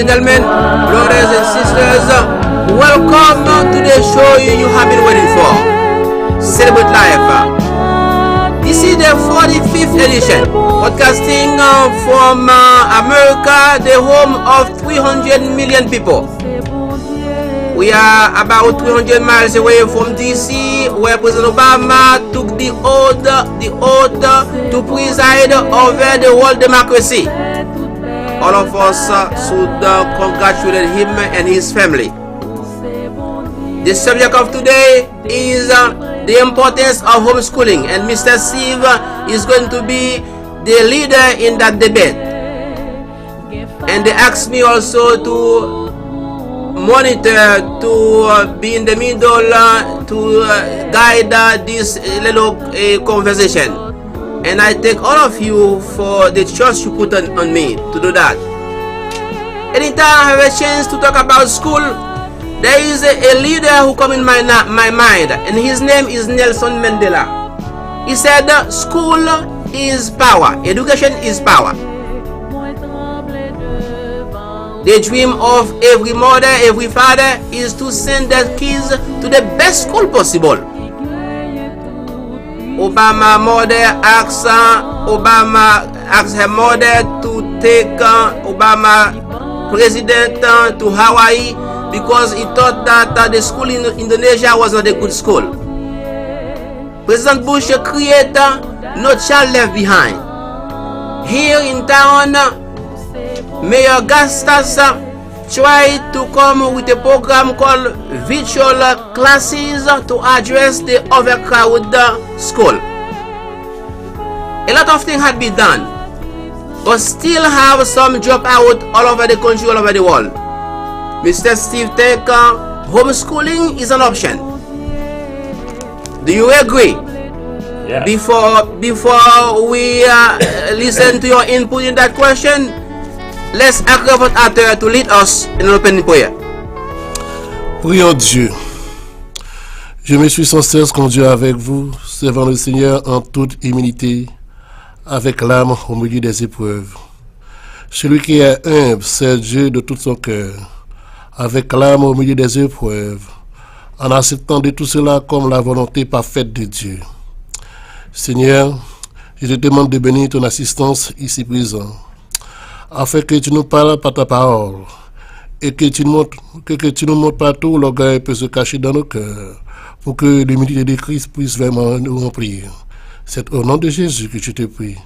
gentlemen, brothers and sisters, welcome to the show you have been waiting for. Celebrate Life. This is the 45th edition, podcasting from America, the home of 300 million people. We are about 300 miles away from DC, where President Obama took the oath to preside over the world democracy. All of us should congratulate him and his family. The subject of today is the importance of homeschooling, and Mr. Steve is going to be the leader in that debate. And they asked me also to monitor, to be in the middle, to guide this little conversation. And I thank all of you for the trust you put on me to do that. Anytime I have a chance to talk about school, there is a leader who comes in my mind, and his name is Nelson Mandela. He said, school is power, education is power. The dream of every mother, every father is to send their kids to the best school possible. Obama asked her mother to take Obama president to Hawaii because he thought that the school in Indonesia was not a good school. President Bush created No Child Left Behind. Here in town, Mayor Gastas tried to come with a program called virtual classes to address the overcrowded school. A lot of things had been done, but still have some drop out all over the country, all over the world. Mr. Steve think homeschooling is an option. Do you agree? Yes. Before we listen to your input in that question, let's ask God Arthur to lead us in an opening prayer. Prions Dieu. Je me suis sans cesse conduit avec vous, servant le Seigneur en toute humilité, avec l'âme au milieu des épreuves. Celui qui est humble sert Dieu de tout son cœur, avec l'âme au milieu des épreuves, en acceptant de tout cela comme la volonté parfaite de Dieu. Seigneur, je te demande de bénir ton assistance ici présent, afin que tu nous parles par ta parole et que tu nous montres partout où l'orgueil peut se cacher dans nos cœurs, pour que l'humilité de Christ puisse vraiment nous remplir. C'est au nom de Jésus que je te prie.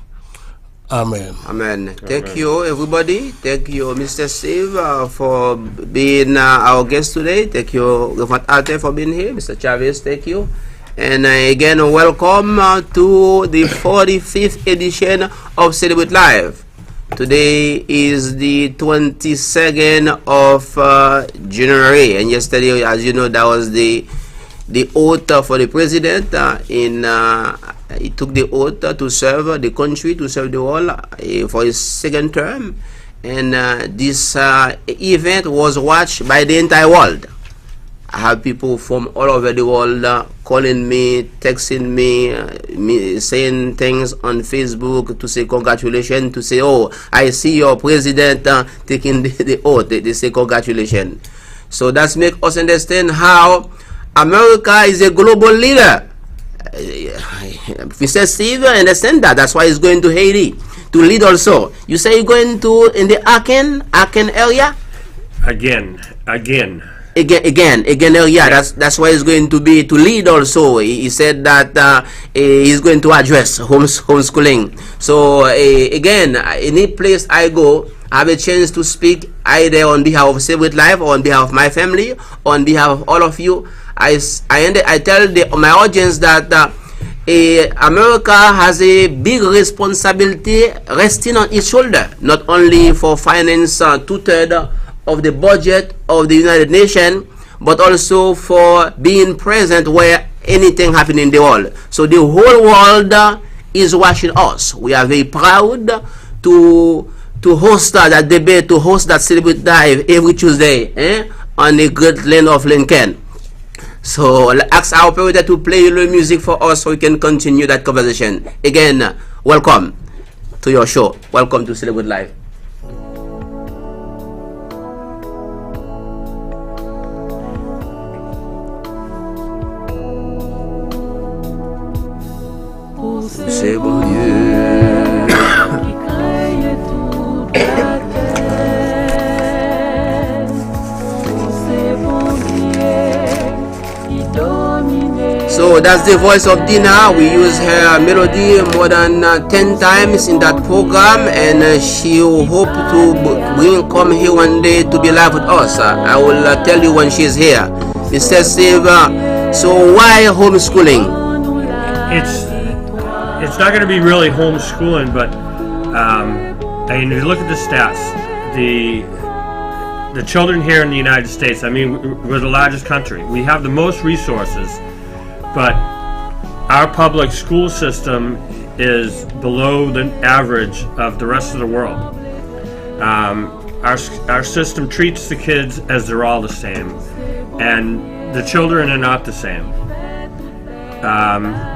Amen. Amen. Thank you, everybody. Thank you, Mr. Steve, for being our guest today. Thank you, Reverend Arte, for being here. Mr. Chavez, thank you. And again, welcome to the 45th edition of Celebrate Life. Today is the 22nd of January, and yesterday, as you know, that was the oath for the president. He took the oath to serve the country, to serve the world for his second term, and this event was watched by the entire world. I have people from all over the world calling me, texting me, saying things on Facebook to say congratulations, to say, oh, I see your president taking the oath. They say congratulations. So that's make us understand how America is a global leader. Mr. Steve understand that. That's why he's going to Haiti to lead also. You say you're going to in the Aachen area? Again. Again, yeah. That's why he's going to be to lead also. He said that he's going to address homeschooling. So again, any place I go, I have a chance to speak either on behalf of Celebrate Life or on behalf of my family, or on behalf of all of you. I tell my audience that America has a big responsibility resting on its shoulder, not only for finance 2/3 of the budget of the United Nations, but also for being present where anything happens in the world. So the whole world is watching us. We are very proud to host that debate, to host that Celebrate Live every Tuesday on the great land of Lincoln. So ask our operator to play the music for us so we can continue that conversation. Again, welcome to your show. Welcome to Celebrate Live. that's the voice of Dina. We use her melody more than 10 times in that program, and she hope to come here one day to be live with us. I will tell you when she's here. Mr. Steve, so why homeschooling? It's not going to be really homeschooling, but I mean, if you look at the stats, the children here in the United States, I mean, we're the largest country. We have the most resources, but our public school system is below the average of the rest of the world. Our system treats the kids as they're all the same, and the children are not the same.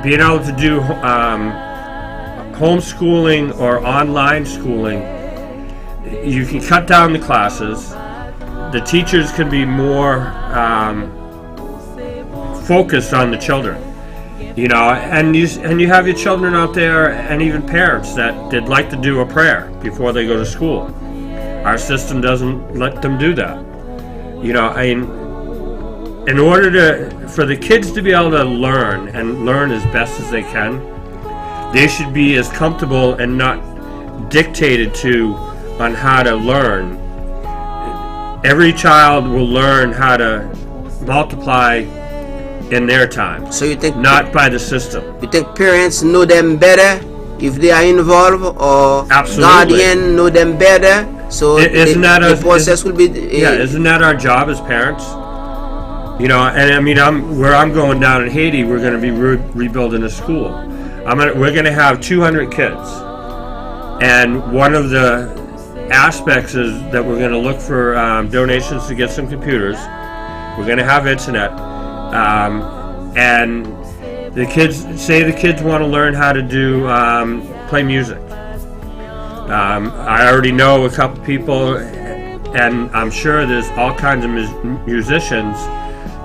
Being able to do homeschooling or online schooling, you can cut down the classes. The teachers can be more focused on the children, you know, and you have your children out there, and even parents they'd like to do a prayer before they go to school. Our system doesn't let them do that. You know, I mean, in order for the kids to be able to learn as best as they can, they should be as comfortable and not dictated to on how to learn. Every child will learn how to multiply in their time. So you think not by the system? You think parents know them better if they are involved, or Absolutely. guardian know them better? So the process will be. Isn't that our job as parents? You know, and I mean, where I'm going down in Haiti, we're going to be rebuilding a school. We're going to have 200 kids, and one of the aspects is that we're going to look for donations to get some computers. We're going to have internet, and the kids want to learn how to do play music. I already know a couple people, and I'm sure there's all kinds of musicians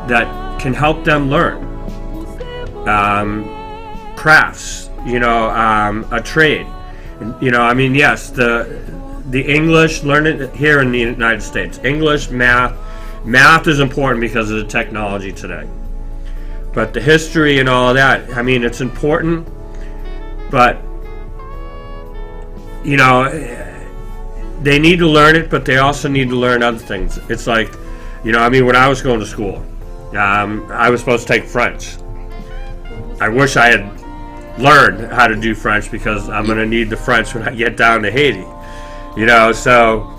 that can help them learn crafts, you know, a trade. You know, I mean, yes, the English, learn it here in the United States. English, math is important because of the technology today. But the history and all of that, I mean, it's important, but you know, they need to learn it, but they also need to learn other things. It's like, you know, I mean, when I was going to school, I was supposed to take French. I wish I had learned how to do French, because I'm going to need the French when I get down to Haiti. You know, so,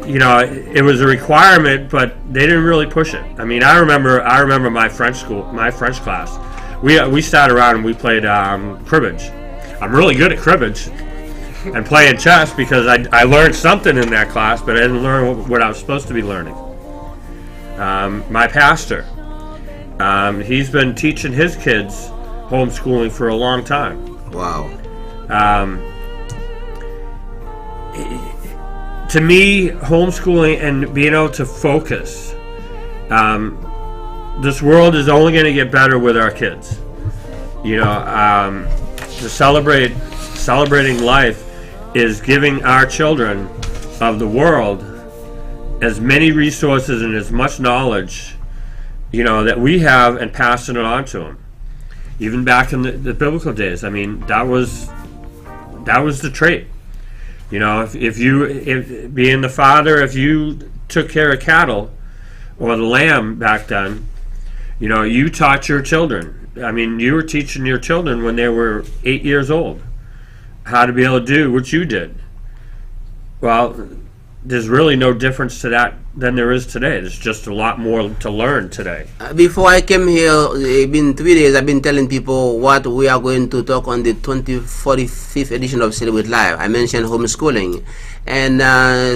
you know, it was a requirement, but they didn't really push it. I mean, I remember my French class. We sat around and we played cribbage. I'm really good at cribbage and playing chess, because I learned something in that class, but I didn't learn what I was supposed to be learning. My pastor, he's been teaching his kids homeschooling for a long time. Wow. To me, homeschooling and being able to focus, this world is only going to get better with our kids. You know, to celebrating life is giving our children of the world as many resources and as much knowledge, you know, that we have, and passing it on to them. Even back in the biblical days, I mean, that was the trait. You know, if being the father, if you took care of cattle or the lamb back then, you know, you taught your children. I mean, you were teaching your children when they were 8 years old how to be able to do what you did. Well, there's really no difference to that than there is today. There's just a lot more to learn today. Before I came here, it's been 3 days, I've been telling people what we are going to talk on the 45th edition of Celebrate Live. I mentioned homeschooling. And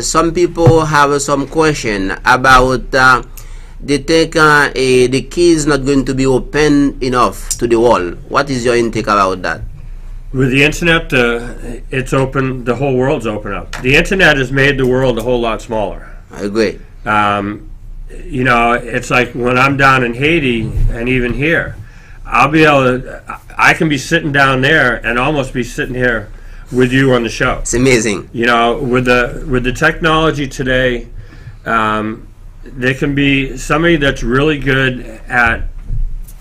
some people have some question about they think the key is not going to be open enough to the world. What is your intake about that? With the internet, it's open. The whole world's open up. The internet has made the world a whole lot smaller. I agree. You know, it's like when I'm down in Haiti and even here, I'll be able to. I can be sitting down there and almost be sitting here with you on the show. It's amazing. You know, with the technology today, there can be somebody that's really good at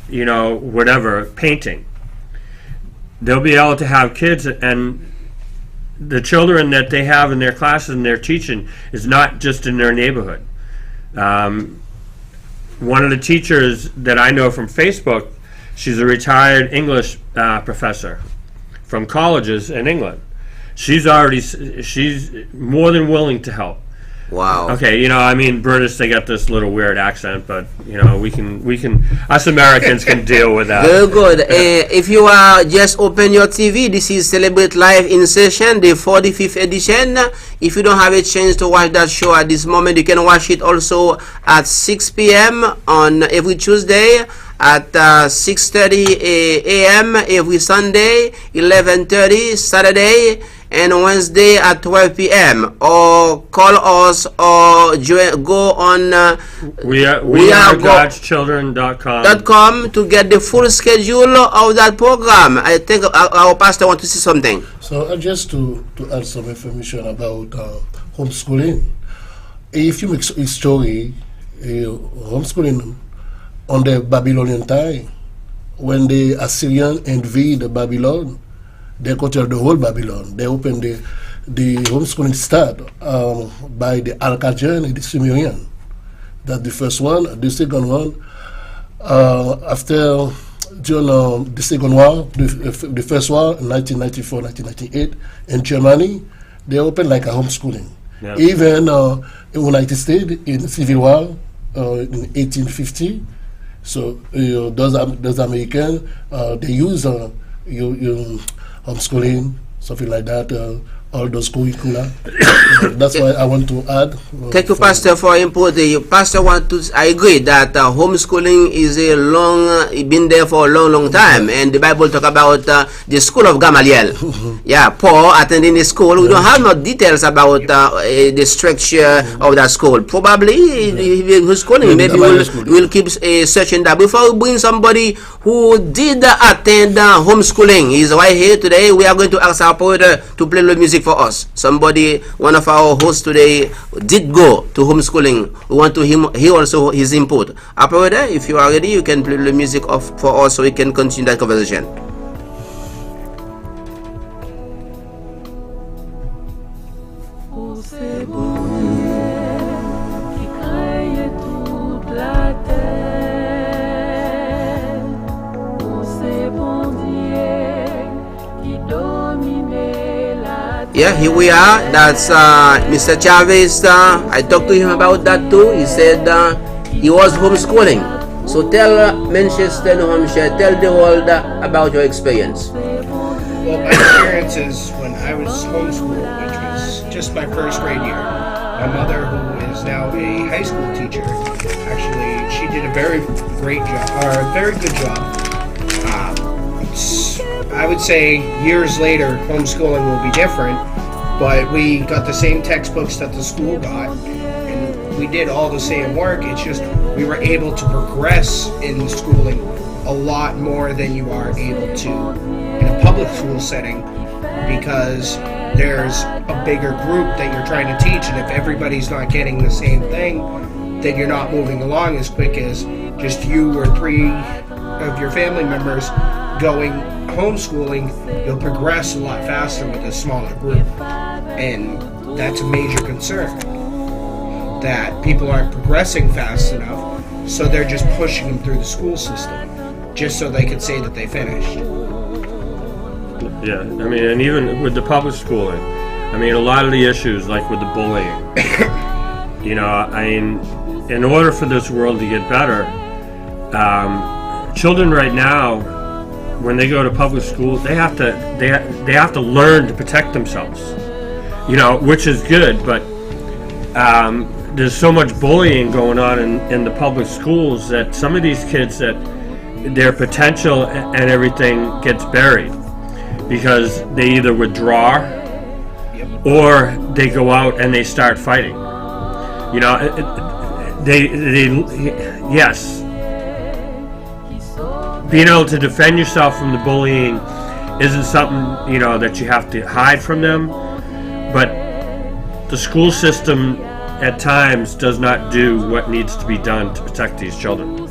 whatever, painting. They'll be able to have kids, and the children that they have in their classes and their teaching is not just in their neighborhood. One of the teachers that I know from Facebook, she's a retired English professor from colleges in England. She's more than willing to help. Wow. Okay, British, they got this little weird accent, but we can us Americans can deal with that. Very good. If you are just open your TV, this is Celebrate Live in Session, the 45th edition. If you don't have a chance to watch that show at this moment, you can watch it also at 6 p.m. on every Tuesday, at 6:30 a.m. every Sunday, 11:30 Saturday, and Wednesday at 12 p.m. Or call us or go on wearegodschildren.com to get the full schedule of that program. I think our pastor wants to say something. So just to add some information about homeschooling. If you make a story, homeschooling on the Babylonian time, when the Assyrian invaded Babylon, they conquered the whole Babylon. They opened the homeschooling start by the Al-Qajan and the Sumerian. That's the first one. The second one, after during the Second War, the first war in 1994, 1998, in Germany, they opened like a homeschooling. Yeah. Even in the United States, in the Civil War in 1850, so those Americans, they use homeschooling, something like that, all those curricula. That's why I want to add. Thank you, Pastor, for input. The pastor I agree that homeschooling is been there for a long time, and the Bible talk about the school of Gamaliel. Yeah, Paul attending the school. We don't have no details about the structure of that school. Probably his schooling. Maybe we'll keep searching that. Before we bring somebody who did attend homeschooling, he's right here today. We are going to ask our poet to play the music for us. Somebody, one of our hosts today, did go to homeschooling. We want to hear also his input. Operator, if you are ready, you can play the music for us so we can continue that conversation. Yeah, here we are. That's Mr. Chavez. I talked to him about that too. He said he was homeschooling. So tell Manchester, New Hampshire, tell the world about your experience. Well, my experience is when I was homeschooled, which was just my first grade year. My mother, who is now a high school teacher, actually, she did a very great job, or a very good job. I would say years later, homeschooling will be different, but we got the same textbooks that the school got, and we did all the same work. It's just we were able to progress in schooling a lot more than you are able to in a public school setting, because there's a bigger group that you're trying to teach, and if everybody's not getting the same thing, then you're not moving along as quick as just you or three of your family members going homeschooling. You'll progress a lot faster with a smaller group, and that's a major concern, that people aren't progressing fast enough, so they're just pushing them through the school system just so they can say that they finished. Yeah, and even with the public schooling, a lot of the issues, like with the bullying, in order for this world to get better, children right now, when they go to public school, they have to learn to protect themselves, which is good, but there's so much bullying going on in the public schools that some of these kids, that their potential and everything gets buried because they either withdraw or they go out and they start fighting. Yes, being able to defend yourself from the bullying isn't something that you have to hide from them, but the school system at times does not do what needs to be done to protect these children.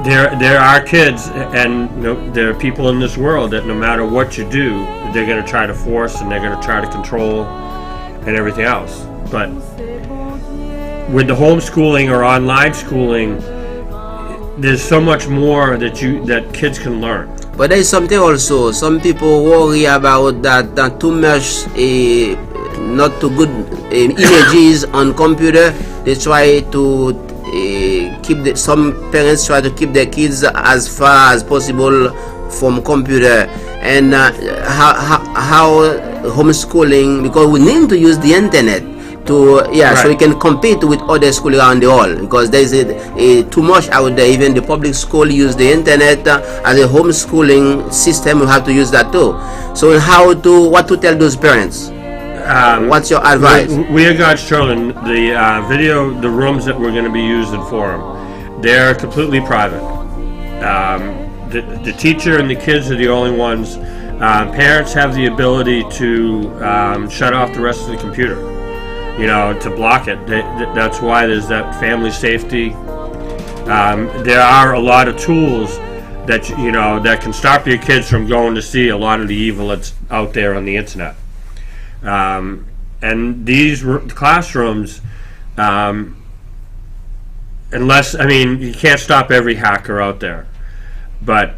there are kids, and there are people in this world that no matter what you do, they're going to try to force and they're going to try to control and everything else. But with the homeschooling or online schooling, there's so much more that kids can learn. But there is something also. Some people worry about that too much, not too good images on computer. They try to some parents try to keep their kids as far as possible from computer. And how homeschooling, because we need to use the internet to Right. so we can compete with other schools around the world, because there's too much out there. Even the public school use the internet as a homeschooling system. We have to use that too. So what to tell those parents? What's your advice? We are God's children. The rooms that we're going to be using for them, they're completely private. The teacher and the kids are the only ones. Parents have the ability to shut off the rest of the computer, to block it. That's why there's that family safety. There are a lot of tools that that can stop your kids from going to see a lot of the evil that's out there on the internet. And these classrooms, unless, you can't stop every hacker out there, but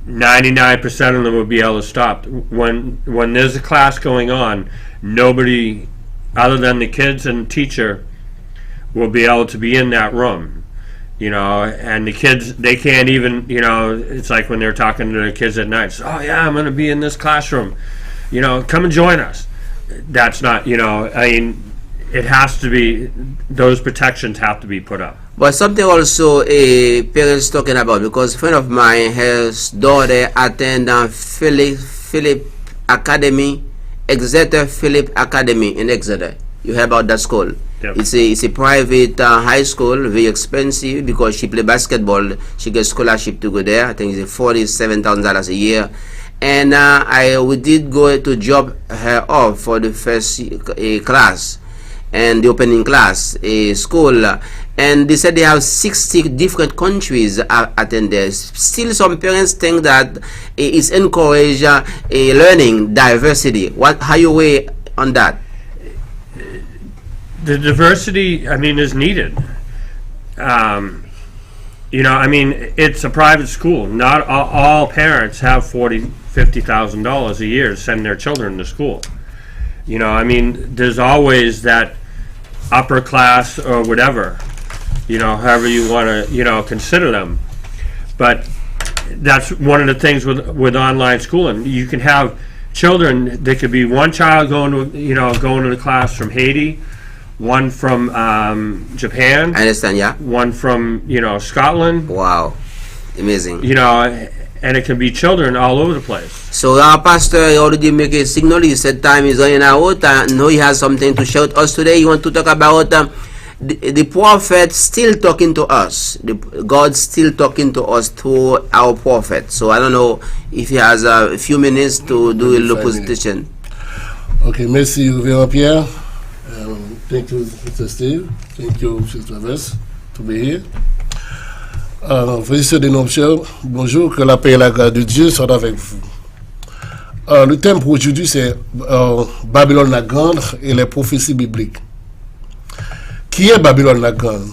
99% of them will be able to stop. When there's a class going on, nobody other than the kids and teacher will be able to be in that room. And the kids, they can't even, it's like when they're talking to their kids at night, oh yeah, I'm going to be in this classroom. Come and join us. That's not, it has to be, those protections have to be put up. But something also parents talking about, because a friend of mine, his daughter attend Philip Academy, Exeter Philip Academy in Exeter. You heard about that school? Yep. It's a private high school, very expensive, because she play basketball. She gets scholarship to go there. I think it's $47,000 a year. And we did go to drop her off for the first class and the opening class school, and they said they have 60 different countries attend there. Still, some parents think that it's encourage learning diversity. How you weigh on that? The diversity, is needed. It's a private school. Not all parents have $50,000 a year to send their children to school. There's always that upper class or whatever, however you want to, consider them. But that's one of the things with online schooling. You can have children. There could be one child going to the class from Haiti, one from Japan. I understand, yeah. One from Scotland. Wow, amazing. And it can be children all over the place. So our pastor already make a signal. He said time is running out. I know he has something to share with us today. You want to talk about the prophet still talking to us. God still talking to us through our prophet. So I don't know if he has a few minutes to do a little presentation. Okay, merci, Reverend Pierre. Thank you, Mr. Steve. Thank you, Mr. Travis, to be here. Frères et de nos chers, bonjour, que la paix et la grâce de Dieu soient avec vous. Le thème pour aujourd'hui, c'est Babylone la Grande et les prophéties bibliques. Qui est Babylone la Grande?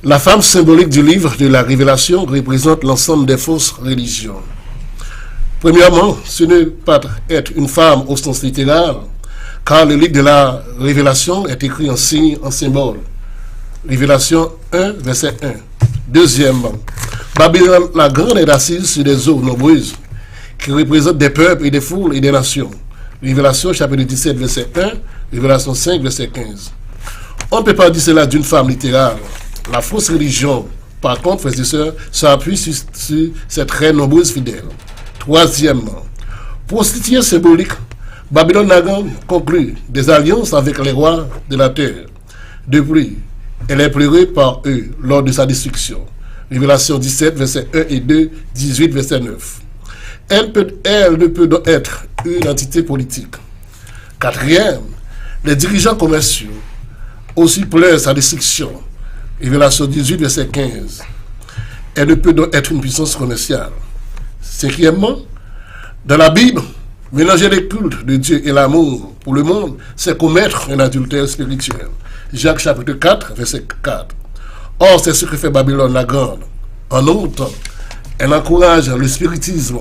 La femme symbolique du livre de la Révélation représente l'ensemble des fausses religions. Premièrement, ce n'est pas être une femme au sens littéral, car le livre de la Révélation est écrit en signe, en symbole. Révélation 1, verset 1. Deuxièmement, Babylone la Grande est assise sur des eaux nombreuses qui représentent des peuples et des foules et des nations. Révélation chapitre 17, verset 1, Révélation 5, verset 15. On ne peut pas dire cela d'une femme littérale. La fausse religion, par contre, frères et sœurs, s'appuie sur ces très nombreuses fidèles. Troisièmement, prostituée symbolique, Babylone la Grande conclut des alliances avec les rois de la terre. Depuis, elle est pleurée par eux lors de sa destruction. Révélation 17, verset 1 et 2, 18, verset 9. Elle ne peut donc être une entité politique. Quatrième, les dirigeants commerciaux aussi pleurent sa destruction. Révélation 18, verset 15. Elle ne peut donc être une puissance commerciale. Cinquièmement, dans la Bible, mélanger les cultes de Dieu et l'amour pour le monde, c'est commettre un adultère spirituel. Jacques chapitre 4, verset 4. Or, c'est ce que fait Babylone la Grande. En autre, elle encourage le spiritisme,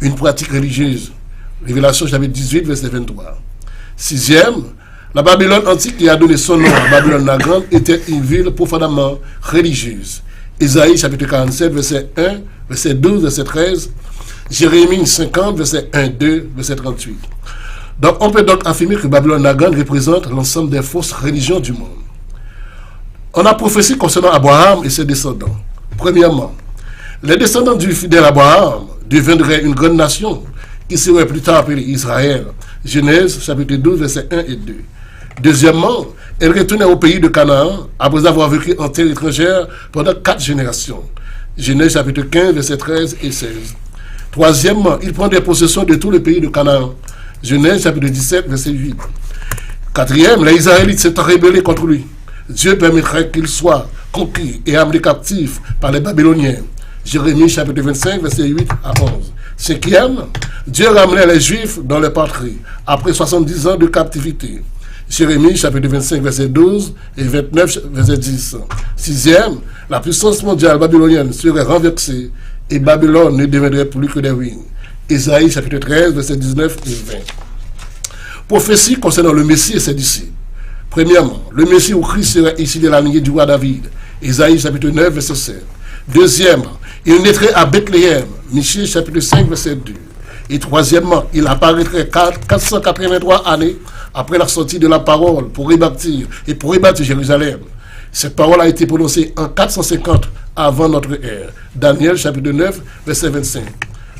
une pratique religieuse. Révélation chapitre 18, verset 23. Sixième, la Babylone antique qui a donné son nom à Babylone la Grande était une ville profondément religieuse. Isaïe chapitre 47, verset 1, verset 12, verset 13. Jérémie 50, verset 1, 2, verset 38. Donc, on peut donc affirmer que Babylone la Grande représente l'ensemble des fausses religions du monde. On a prophétie concernant Abraham et ses descendants. Premièrement, les descendants du fidèle Abraham deviendraient une grande nation qui serait plus tard appelée Israël. Genèse chapitre 12, verset 1 et 2. Deuxièmement, elle retournait au pays de Canaan après avoir vécu en terre étrangère pendant 4 générations. Genèse chapitre 15, verset 13 et 16. Troisièmement, il prendrait possession de tout le pays de Canaan. Genèse chapitre 17, verset 8. Quatrième, les Israélites s'étant rébellés contre lui. Dieu permettrait qu'il soit conquis et amené captif par les Babyloniens. Jérémie chapitre 25, verset 8 à 11. Cinquième, Dieu ramenait les Juifs dans leur patrie après 70 ans de captivité. Jérémie chapitre 25, verset 12 et 29, verset 10. Sixième, la puissance mondiale babylonienne serait renversée et Babylone ne deviendrait plus que des ruines. Isaïe chapitre 13, verset 19 et 20. Prophétie concernant le Messie et ses disciples. Premièrement, le Messie ou Christ serait issu de la lignée du roi David. Isaïe chapitre 9, verset 7. Deuxièmement, il naîtrait à Bethléem. Michée chapitre 5, verset 2. Et troisièmement, il apparaîtrait 483 années après la sortie de la parole pour rebâtir Jérusalem. Cette parole a été prononcée en 450 avant notre ère. Daniel chapitre 9, verset 25.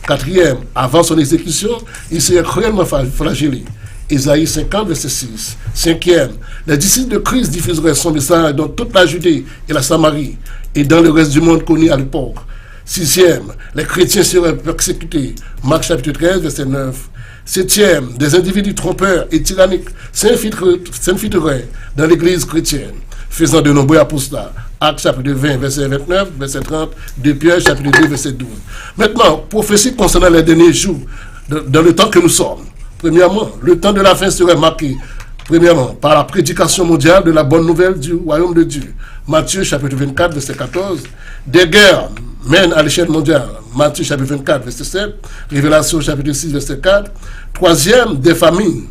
Quatrième, avant son exécution, il serait cruellement flagellé. Isaïe 50, verset 6. Cinquième, les disciples de Christ diffuseraient son message dans toute la Judée et la Samarie et dans le reste du monde connu à l'époque. Sixième, les chrétiens seraient persécutés. Marc chapitre 13, verset 9. Septième, des individus trompeurs et tyranniques s'infiltreraient dans l'église chrétienne, faisant de nombreux apostats. Actes chapitre 20, verset 29, verset 30, 2 Pierre chapitre 2, verset 12. Maintenant, prophétie concernant les derniers jours, dans le temps que nous sommes. Premièrement, le temps de la fin serait marqué, premièrement, par la prédication mondiale de la bonne nouvelle du royaume de Dieu. Matthieu chapitre 24, verset 14. Des guerres mènent à l'échelle mondiale. Matthieu chapitre 24, verset 7. Révélation chapitre 6, verset 4. Troisième, des famines.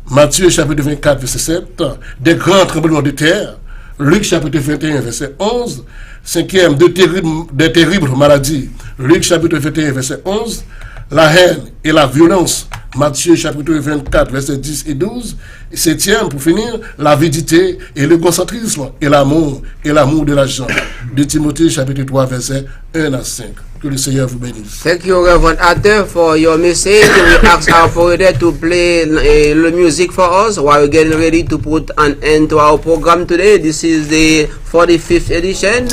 Matthieu chapitre 24, verset 7. Des grands tremblements de terre. Luc chapitre 21, verset 11. Cinquième, des terribles maladies. Luc chapitre 21, verset 11. La haine et la violence. Matthieu chapitre 24, verset 10 et 12. Et septième, pour finir, l'avidité et l'égocentrisme et l'amour de l'argent. De Timothée chapitre 3, verset 1 à 5. Que le Seigneur vous bénisse. Thank you, Reverend Arthur, for your message. We ask our operator to play the music for us while we're getting ready to put an end to our program today. This is the 45th edition,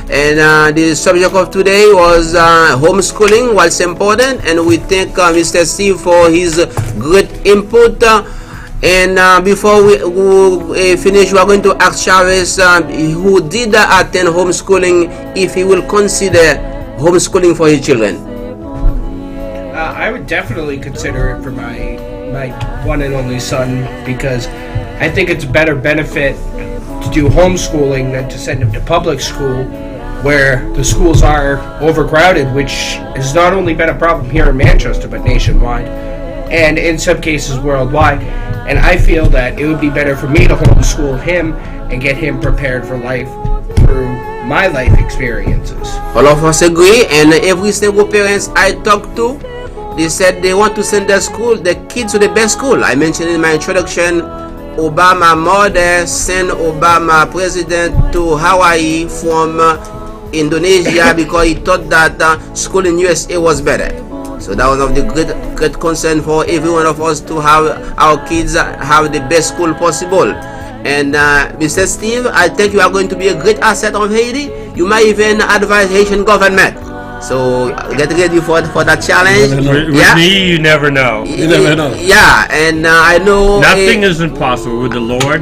and the subject of today was homeschooling, what's important, and we thank Mr. Steve for his great input. And before we finish, we are going to ask Chavez, who did attend homeschooling, if he will consider homeschooling for his children. I would definitely consider it for my one and only son, because I think it's a better benefit to do homeschooling than to send him to public school, where the schools are overcrowded, which has not only been a problem here in Manchester but nationwide, and in some cases worldwide. And I feel that it would be better for me to homeschool him and get him prepared for life through my life experiences. All of us agree, and every single parents I talked to, they said they want to send their kids to the best school. I mentioned in my introduction, Obama mother sent Obama president to Hawaii from Indonesia because he thought that school in USA was better. So that was of the great concern for every one of us to have our kids have the best school possible. And Mr. Steve, I think you are going to be a great asset of Haiti. You might even advise Haitian government. So get ready for that challenge. With me, you never know. You never know. Yeah, and I know Nothing is impossible with the Lord.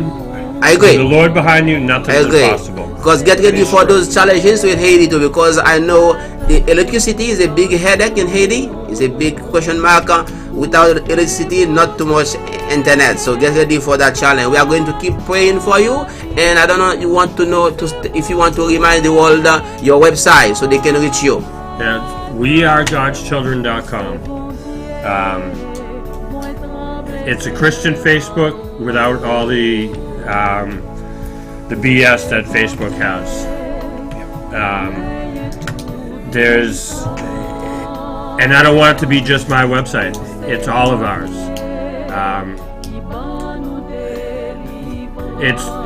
I agree. With the Lord behind you, nothing I is agree. impossible. Because get ready for those challenges with Haiti too, because I know the electricity is a big headache in Haiti. It's a big question mark. Without electricity, not too much internet. So get ready for that challenge. We are going to keep praying for you. And I don't know, you want to know if you want to remind the world your website so they can reach you. Yeah, wearegodschildren.com. It's a Christian Facebook without all the BS that Facebook has. And I don't want it to be just my website. It's all of ours.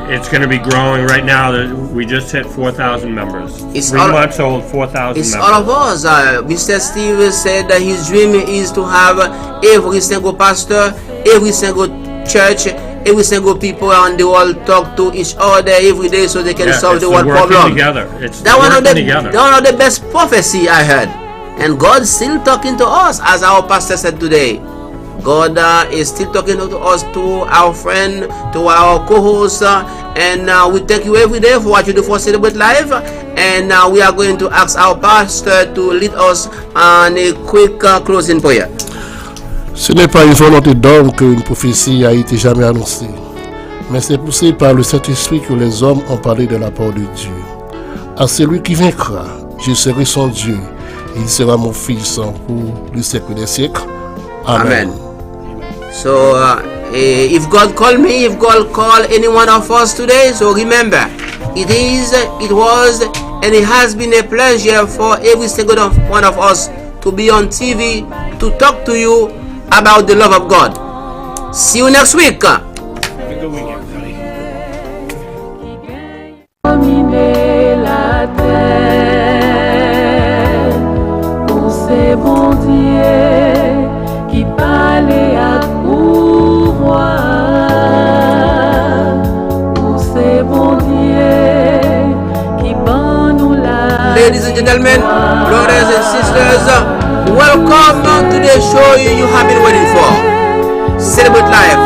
It's going to be growing right now. We just hit 4,000 members. It's 3 all- months old, 4,000 It's members. all of us. Mr. Steve said that his dream is to have every single pastor, every single church, every single people around the world talk to each other every day so they can solve it's the world working problem. together. It's That one working together. of the best prophecy I heard. And God's still talking to us, as our pastor said today. God is still talking to us, to our friend, to our co-host, and we thank you every day for what you do for Celebrate Life. And we are going to ask our pastor to lead us on a quick closing prayer. Ce n'est pas une volonté d'homme qu'une prophétie a été jamais annoncée, mais c'est poussé par le Saint-Esprit que les hommes ont parlé de la part de Dieu. À celui qui vaincra, je serai son Dieu, il sera mon fils pour le siècle des siècles. Amen. So if God called me, if God called any one of us today, so remember, it was, and it has been a pleasure for every single one of us to be on TV, to talk to you about the love of God. See you next week. Have a good week, everybody. Dominer la terre pour ces bons dieux qui parlaient à pouvoir, pour ces bons dieux qui nous la Ladies and gentlemen, brothers and sisters, welcome to the show you have been waiting for. Celebrate Life.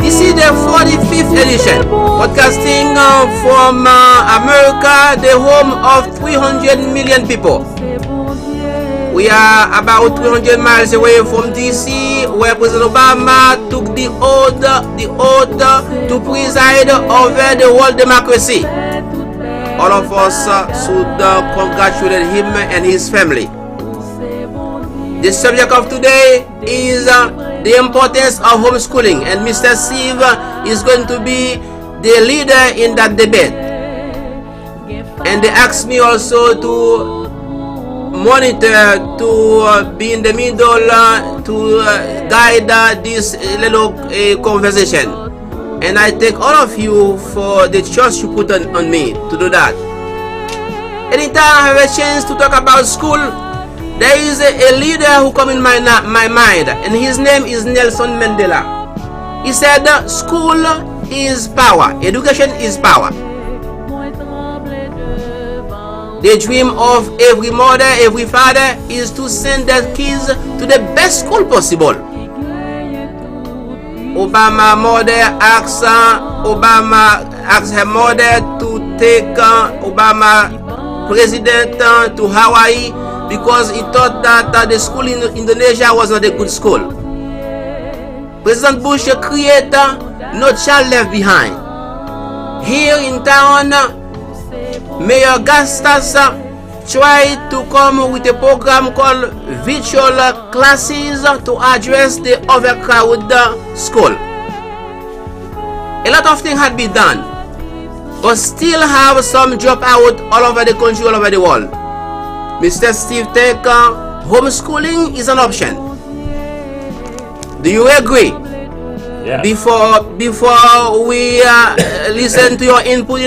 This is the 45th edition, podcasting from America, the home of 300 million people. We are about 300 miles away from DC, where President Obama took the oath to preside over the world democracy. All of us should congratulate him and his family. The subject of today is the importance of homeschooling, and Mr. Steve is going to be the leader in that debate. And they asked me also to monitor, to be in the middle, to guide this little conversation. And I thank all of you for the trust you put on me to do that. Anytime I have a chance to talk about school, there is a leader who comes in my mind, and his name is Nelson Mandela. He said, school is power, education is power. The dream of every mother, every father is to send their kids to the best school possible. Obama asked her mother to take Obama president to Hawaii because he thought that the school in Indonesia was not a good school. President Bush created No Child Left Behind. Here in town, Mayor Gastas tried to come with a program called virtual classes to address the overcrowded school. A lot of things had been done, but still have some drop out all over the country, all over the world. Mr. Steve think homeschooling is an option. Do you agree? Yeah. Before we listen to your input